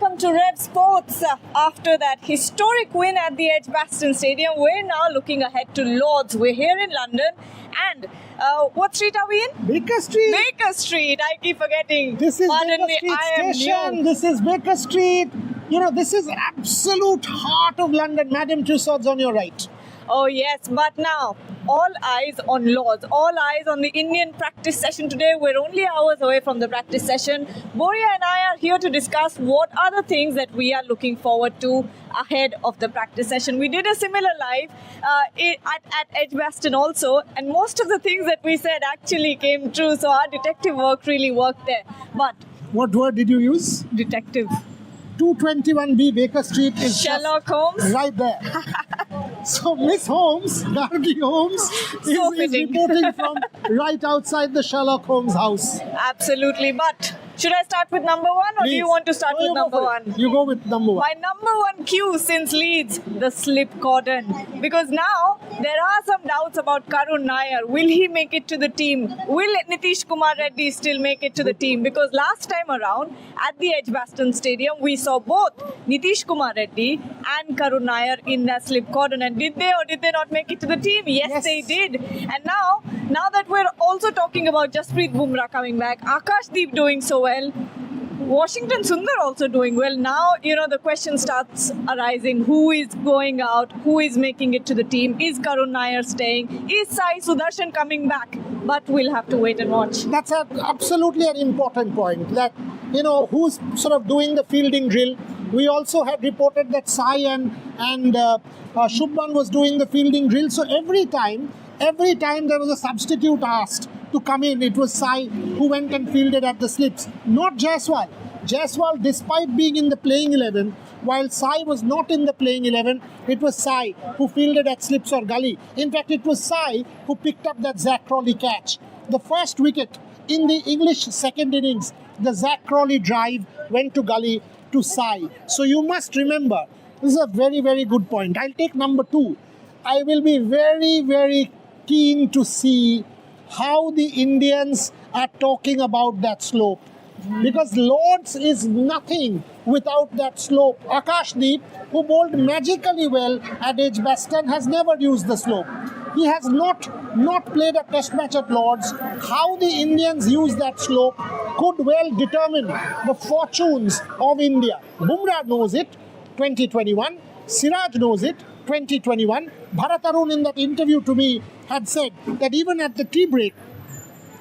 welcome to Rev Sports. After that historic win at the Edgbaston Stadium, we're now looking ahead to Lord's. We're here in London and what street are we in? Baker Street. Baker Street. I keep forgetting. This is Pardon Baker me, Street I am Station. new. This is Baker Street. You know, this is absolute heart of London. Madam Tussauds on your right. Oh yes, but now all eyes on Lord's, all eyes on the Indian practice session today. We're only hours away from the practice session. Boria and I are here to discuss what are the things that we are looking forward to ahead of the practice session. We did a similar live at Edgbaston also, and most of the things that we said actually came true. So our detective work really worked there. But What word did you use? detective 221B Baker Street is Sherlock just Holmes. right there. So Miss Holmes, Gargi Holmes, So is fitting. reporting from right outside the Sherlock Holmes house. Absolutely. But should I start with number one, or do you Please. want to start No, with you go number for one? it. You go with number one. My number one cue since Leeds, the slip cordon. Because now there are some doubts about Karun Nair. Will he make it to the team? Will Nitish Kumar Reddy still make it to the team? Because last time around at the Edgbaston Stadium, we saw both Nitish Kumar Reddy and Karun Nair in that slip cordon. And did they or did they not make it to the team? Yes, they did. And now that we're also talking about Jasprit Bumrah coming back, Akashdeep doing so well, Washington Sundar also doing well. Now, the question starts arising. Who is going out? Who is making it to the team? Is Karun Nair staying? Is Sai Sudarshan coming back? But we'll have to wait and watch. That's absolutely an important point, that, who's sort of doing the fielding drill. We also had reported that Sai and Shubman was doing the fielding drill. So every time there was a substitute asked to come in, it was Sai who went and fielded at the slips, not Jaiswal. Jaiswal, despite being in the playing 11, while Sai was not in the playing 11, it was Sai who fielded at slips or gully. In fact, it was Sai who picked up that Zach Crawley catch. The first wicket in the English second innings, the Zach Crawley drive went to gully to Sai. So you must remember, this is a very, very good point. I'll take number two. I will be very, very keen to see how the Indians are talking about that slope. Because Lord's is nothing without that slope. Akashdeep, who bowled magically well at Edgbaston, has never used the slope. He has not played a test match at Lord's. How the Indians use that slope could well determine the fortunes of India. Bumrah knows it, 2021. Siraj knows it, 2021. Bharat Arun in that interview to me had said that even at the tea break,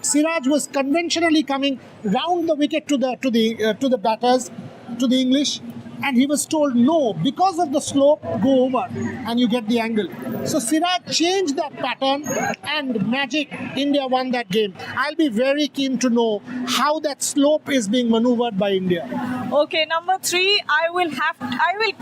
Siraj was conventionally coming round the wicket to the batters, to the English, and he was told no, because of the slope, go over and you get the angle. So Siraj changed that pattern and magic, India won that game. I'll be very keen to know how that slope is being maneuvered by India. Okay, number three, I will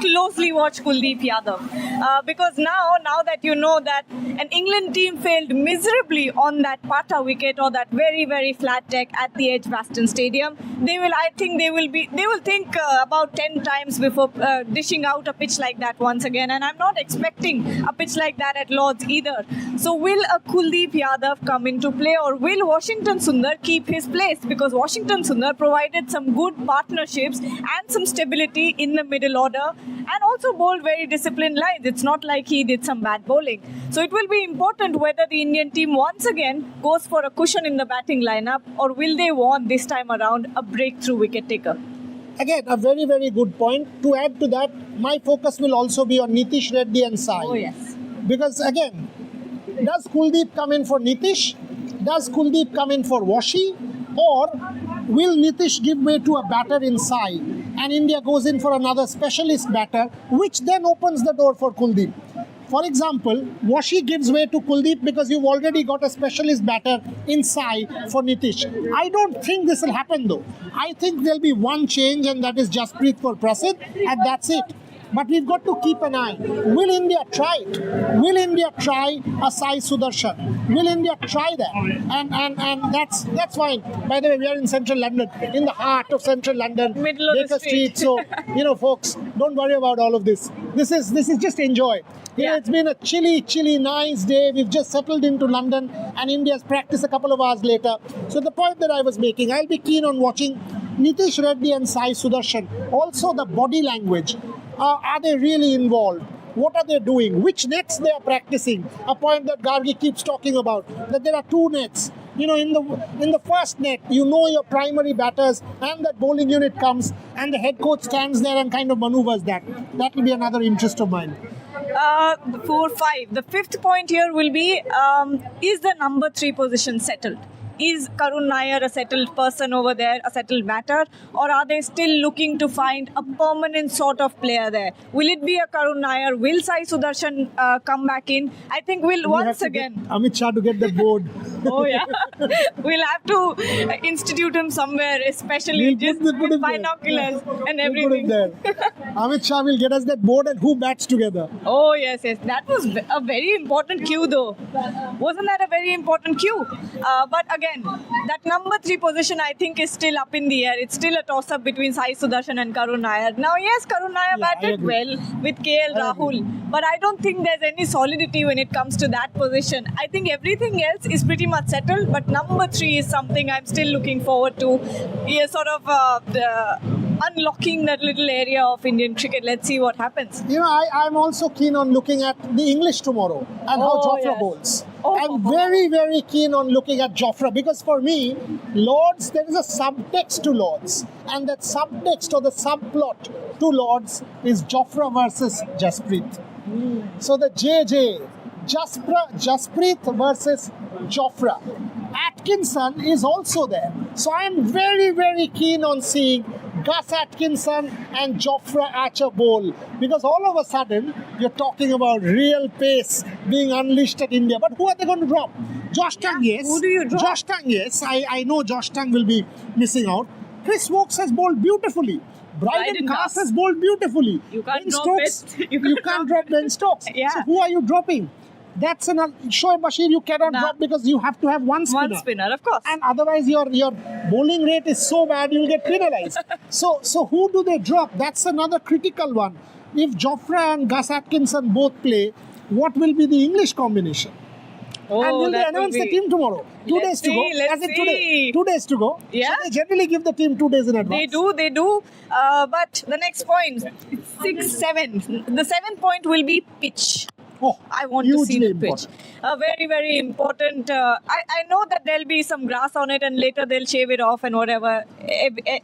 closely watch Kuldeep Yadav because now that you know that an England team failed miserably on that Pata wicket or that very, very flat deck at the Edgbaston Stadium, they will think about 10 times before dishing out a pitch like that once again, and I'm not expecting a pitch like that at Lord's either. So will a Kuldeep Yadav come into play, or will Washington Sundar keep his place? Because Washington Sundar provided some good partnerships and some stability in the middle order and also bowled very disciplined lines. It's not like he did some bad bowling. So it will be important whether the Indian team once again goes for a cushion in the batting lineup, or will they want this time around a breakthrough wicket taker? Again, a very, very good point. To add to that, my focus will also be on Nitish Reddy and Sai. Oh yes. Because again, does Kuldeep come in for Nitish? Does Kuldeep come in for Washi? Or will Nitish give way to a batter in Sai and India goes in for another specialist batter, which then opens the door for Kuldeep? For example, Washi gives way to Kuldeep because you've already got a specialist batter in Sai for Nitish. I don't think this will happen though. I think there'll be one change, and that is Jasprit for Prasidh, and that's it. But we've got to keep an eye. Will India try it? Will India try a Sai Sudarshan? Will India try that? And that's fine. By the way, we are in central London, in the heart of central London, Middle of the Baker street. So, folks, don't worry about all of this. This is just enjoy. Yeah. It's been a chilly, nice day. We've just settled into London and India's practice a couple of hours later. So the point that I was making, I'll be keen on watching Nitish Reddy and Sai Sudarshan, also the body language. Are they really involved? What are they doing? Which nets they are practicing? A point that Gargi keeps talking about, that there are two nets. You know, in the first net, you know your primary batters, and that bowling unit comes, and the head coach stands there and kind of maneuvers that. That will be another interest of mine. 4, 5. The fifth point here will be, is the number 3 position settled? Is Karun Nair a settled person over there, a settled batter, or are they still looking to find a permanent sort of player there? Will it be a Karun Nair? Will Sai Sudarshan come back in? I think we'll once again. Amit Shah to get the board. Oh yeah, we'll have to institute him somewhere, especially just with binoculars and everything. We'll put him there. Amit Shah will get us that board and who bats together. Oh yes, that was a very important cue though. Wasn't that a very important cue? But again, that number 3 position I think is still up in the air. It's still a toss-up between Sai Sudarshan and Karun Nair. Now yes, Karun Nair batted well with KL Rahul, but I don't think there's any solidity when it comes to that position. I think everything else is pretty much settled, but number 3 is something I'm still looking forward to. Yeah, sort of unlocking that little area of Indian cricket. Let's see what happens. You know, I'm also keen on looking at the English tomorrow and how Jofra bowls. I'm very, very keen on looking at Jofra because for me, Lords, there is a subtext to Lords. And that subtext or the subplot to Lords is Jofra versus Jasprit. So the JJ, Jasprit versus Jofra. Atkinson is also there. So I am very, very keen on seeing Gus Atkinson and Jofra Archer bowl, because all of a sudden you're talking about real pace being unleashed at India. But who are they going to drop? Josh Tang, yes. Who do you drop? Josh Tang, yes. I know Josh Tang will be missing out. Chris Wokes has bowled beautifully. Bryden Cass has bowled beautifully. You can't Ben drop Stokes, it. you can't drop Ben Stokes. Yeah. So who are you dropping? That's an Shoaib Bashir you cannot drop because you have to have one spinner. One spinner, of course. And otherwise your bowling rate is so bad you'll get penalized. so who do they drop? That's another critical one. If Jofra and Gus Atkinson both play, what will be the English combination? Oh, and will they announce the team tomorrow? 2 days to go. Let's see. Today. 2 days to go. Yeah. So they generally give the team 2 days in advance. They do. But the next point, 6, 7. The 7th point will be pitch. Oh, I want to see the pitch. important. Very, very important. I know that there'll be some grass on it and later they'll shave it off and whatever,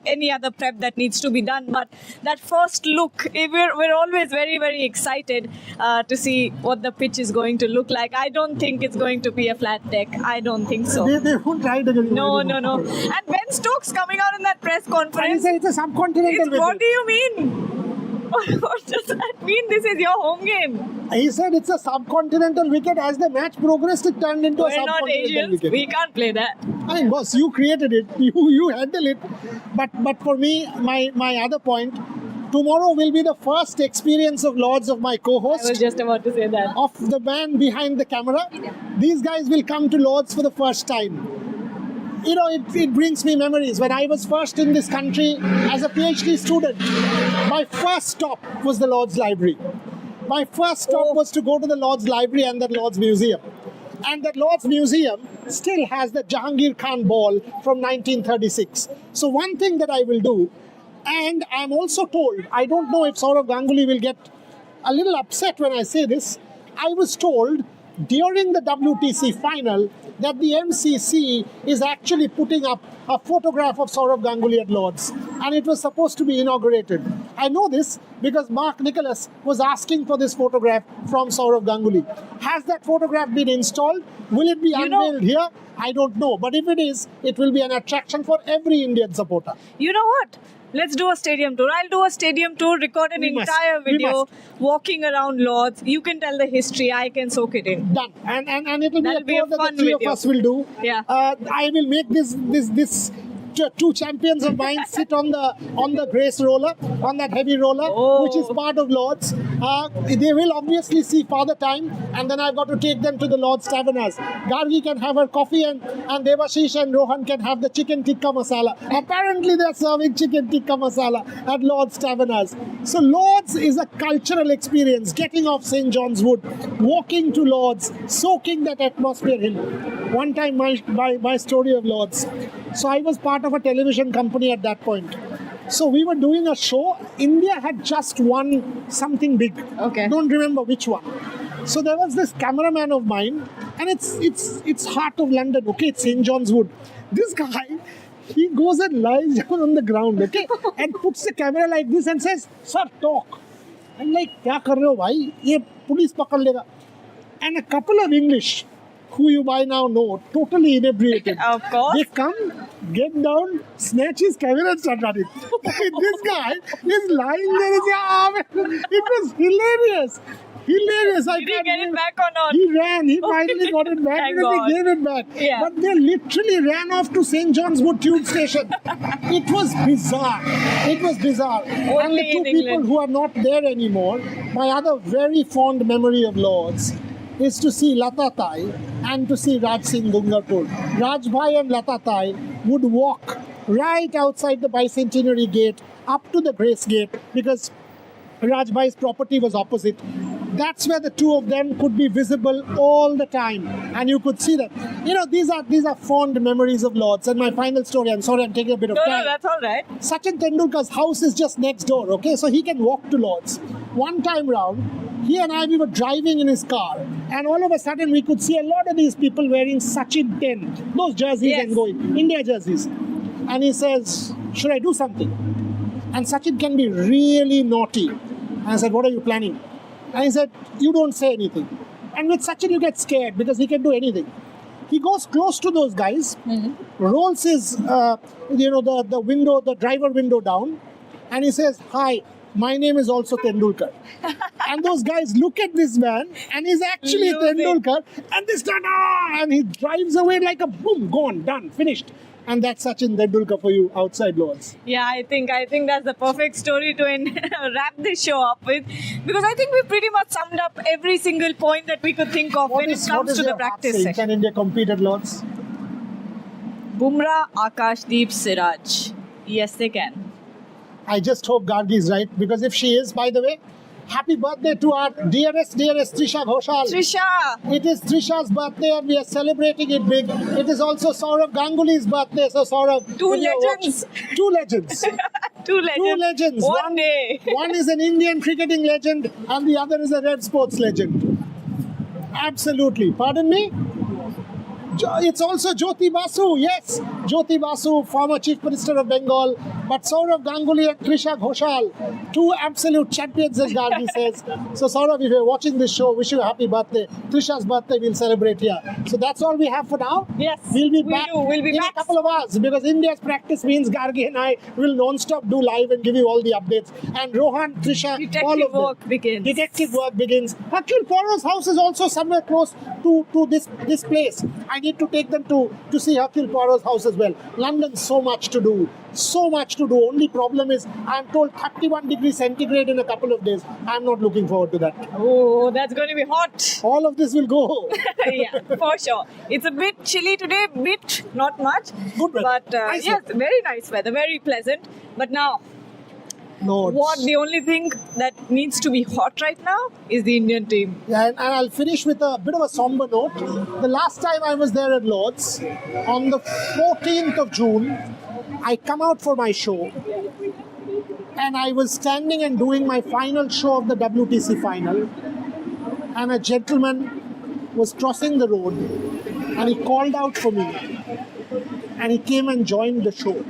any other prep that needs to be done. But that first look, we're always very, very excited to see what the pitch is going to look like. I don't think it's going to be a flat deck. I don't think so. They won't ride again. No. And Ben Stokes coming out in that press conference. It's a subcontinental. What do you mean? What does that mean? This is your home game. He said it's a subcontinental wicket. As the match progressed, it turned into a We're not subcontinental Asians. wicket. We can't play that. I mean, boss, you created it. You handle it. But for me, my other point, tomorrow will be the first experience of Lords of my co-host. I was just about to say that. Of the man behind the camera. These guys will come to Lords for the first time. You know, it brings me memories. When I was first in this country as a PhD student, my first stop was the Lord's Library. My first stop was to go to the Lord's Library and the Lord's Museum. And that Lord's Museum still has the Jahangir Khan ball from 1936. So one thing that I will do, and I'm also told, I don't know if Sourav Ganguly will get a little upset when I say this, I was told during the WTC final that the MCC is actually putting up a photograph of Sourav Ganguly at Lord's, and it was supposed to be inaugurated. I know this because Mark Nicholas was asking for this photograph from Sourav Ganguly. Has that photograph been installed? Will it be unveiled here? I don't know, but if it is, it will be an attraction for every Indian supporter. You know what? Let's do a stadium tour. I'll do a stadium tour, record an entire video, walking around Lords. You can tell the history, I can soak it in. Done. And it'll be That'll a tour that the three of us will do. Yeah. I will make this two champions of mine sit on the Grace roller, on that heavy roller, which is part of Lords. They will obviously see Father Time, and then I've got to take them to the Lords Tavernas. Gargi can have her coffee, and Devashish and Rohan can have the chicken tikka masala. Apparently they're serving chicken tikka masala at Lords Tavernas. So Lords is a cultural experience, getting off St. John's Wood, walking to Lords, soaking that atmosphere in. One time my story of Lords. So I was part of a television company at that point. So we were doing a show. India had just won something big. Okay. Don't remember which one. So there was this cameraman of mine, and it's heart of London. Okay, it's St. John's Wood. This guy, he goes and lies down on the ground. Okay, and puts the camera like this and says, "Sir, talk." I'm like, "Kya kar rahe ho, bhai? Ye police pakad lega." And a couple of English, who you by now know, totally inebriated. Of course. They come, get down, snatch his camera and start running. This guy is lying there in your arm. It was hilarious. Hilarious. Did he get it back or not? He ran. He finally got it back Thank because God. he gave it back. Yeah. But they literally ran off to St. John's Wood tube station. It was bizarre. It was bizarre. And Only the two in people England. who are not there anymore, my other very fond memory of Lords is to see Lata Tai and to see Raj Singh Dungarpur. Raj Bhai and Lata Tai would walk right outside the bicentenary gate up to the Grace Gate because Raj Bhai's property was opposite. That's where the two of them could be visible all the time, and you could see them. You know, these are fond memories of Lords. And my final story. I'm sorry, I'm taking a bit of No, time. that's all right. Sachin Tendulkar's house is just next door, okay? So he can walk to Lords. One time round, he and I, we were driving in his car, and all of a sudden we could see a lot of these people wearing Sachin 10, those jerseys Yes. and going, India jerseys. And he says, "Should I do something?" And Sachin can be really naughty. And I said, "What are you planning?" And he said, "You don't say anything." And with Sachin, you get scared because he can do anything. He goes close to those guys, rolls his, the window, the driver window down, and he says, "Hi, my name is also Tendulkar." And those guys look at this man, and he's actually Losing. Tendulkar, and they start, and he drives away like a boom, gone, done, finished. And that's Sachin Tendulkar for you outside Lords. Yeah, I think that's the perfect story to wrap this show up with, because I think we pretty much summed up every single point that we could think of when it comes to the your heart practice saying? session. Can India compete at Lords? Bumrah, Akashdeep, Siraj. Yes, they can. I just hope Gargi is right, because if she is, by the way, happy birthday to our dearest Trisha Ghoshal. Trisha! It is Trisha's birthday and we are celebrating it big. It is also Saurav Ganguly's birthday. So Saurav, Two when you're legends. watching- Two legends. Two legends. Two legends. One day. One is an Indian cricketing legend and the other is a red sports legend. Absolutely. Pardon me? It's also Jyoti Basu, yes. Jyoti Basu, former Chief Minister of Bengal. But Saurav Ganguly and Trisha Ghoshal, two absolute champions, as Gargi says. So Saurav, if you're watching this show, wish you a happy birthday. Trisha's birthday we'll celebrate here. So that's all we have for now. Yes, We'll be we back do. We'll be in back. a couple of hours, because India's practice means Gargi and I will non-stop do live and give you all the updates. And Rohan, Trisha, all Detective of them. work begins. Detective work begins. Hercule Poirot's house is also somewhere close to this place. I need to take them to see Hercule Poirot's house as well. London, so much to do. So much to do. Only problem is, I'm told 31 degrees centigrade in a couple of days. I'm not looking forward to that. Oh, that's going to be hot. All of this will go. Yeah, for sure. It's a bit chilly today, not much. Good weather. But Nice yes, weather. very nice weather, very pleasant. But now, No. the only thing that needs to be hot right now is the Indian team. Yeah, and I'll finish with a bit of a somber note. The last time I was there at Lords, on the 14th of June, I come out for my show, and I was standing and doing my final show of the WTC final, and a gentleman was crossing the road, and he called out for me, and he came and joined the show.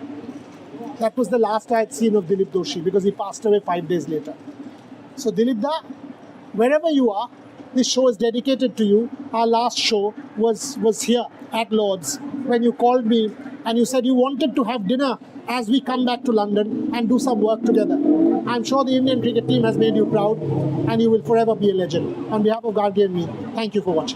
That was the last I had seen of Dilip Doshi, because he passed away 5 days later. So Dilip da, wherever you are, this show is dedicated to you. Our last show was here at Lords when you called me and you said you wanted to have dinner as we come back to London and do some work together. I'm sure the Indian cricket team has made you proud, and you will forever be a legend. On behalf of Gargi and me, thank you for watching.